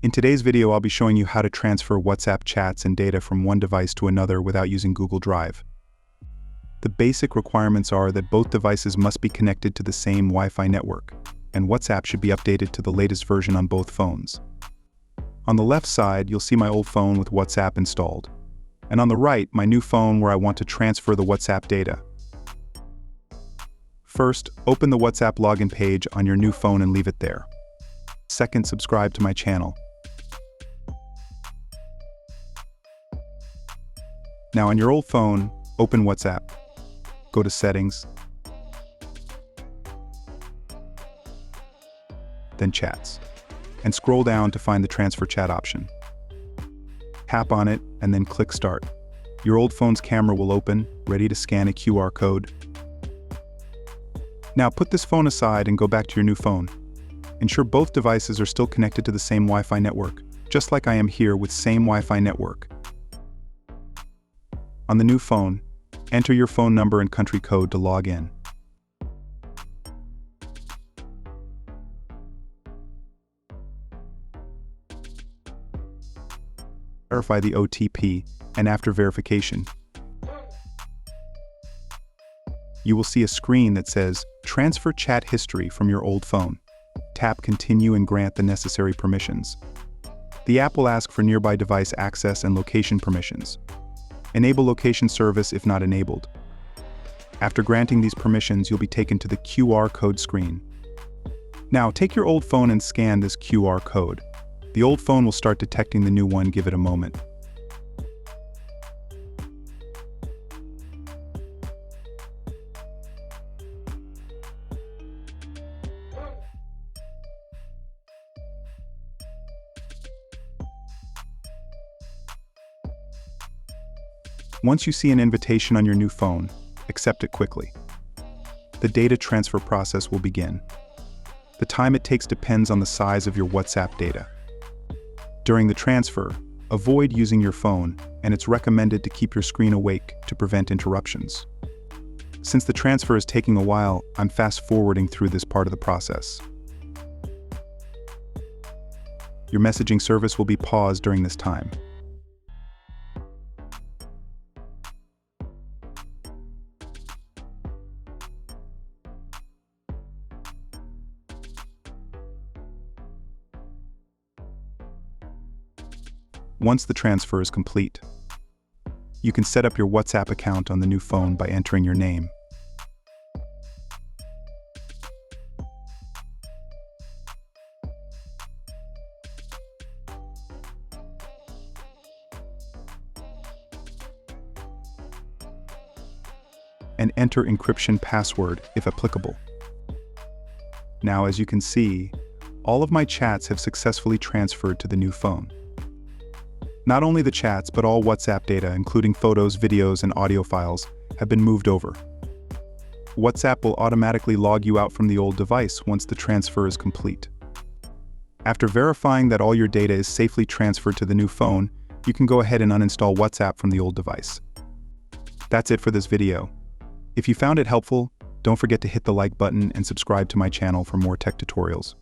In today's video, I'll be showing you how to transfer WhatsApp chats and data from one device to another without using Google Drive. The basic requirements are that both devices must be connected to the same Wi-Fi network, and WhatsApp should be updated to the latest version on both phones. On the left side, you'll see my old phone with WhatsApp installed, and on the right, my new phone where I want to transfer the WhatsApp data. First, open the WhatsApp login page on your new phone and leave it there. Second, subscribe to my channel. Now on your old phone, open WhatsApp. Go to Settings, then Chats, and scroll down to find the Transfer Chat option. Tap on it and then click Start. Your old phone's camera will open, ready to scan a QR code. Now put this phone aside and go back to your new phone. Ensure both devices are still connected to the same Wi-Fi network, just like I am here with same Wi-Fi network. On the new phone, enter your phone number and country code to log in. Verify the OTP, and after verification, you will see a screen that says Transfer Chat History from your old phone. Tap Continue and grant the necessary permissions. The app will ask for nearby device access and location permissions. Enable location service if not enabled. After granting these permissions, you'll be taken to the QR code screen. Now, take your old phone and scan this QR code. The old phone will start detecting the new one. Give it a moment. Once you see an invitation on your new phone, accept it quickly. The data transfer process will begin. The time it takes depends on the size of your WhatsApp data. During the transfer, avoid using your phone, and it's recommended to keep your screen awake to prevent interruptions. Since the transfer is taking a while, I'm fast-forwarding through this part of the process. Your messaging service will be paused during this time. Once the transfer is complete, you can set up your WhatsApp account on the new phone by entering your name. And enter encryption password if applicable. Now, as you can see, all of my chats have successfully transferred to the new phone. Not only the chats, but all WhatsApp data, including photos, videos, and audio files, have been moved over. WhatsApp will automatically log you out from the old device once the transfer is complete. After verifying that all your data is safely transferred to the new phone, you can go ahead and uninstall WhatsApp from the old device. That's it for this video. If you found it helpful, don't forget to hit the like button and subscribe to my channel for more tech tutorials.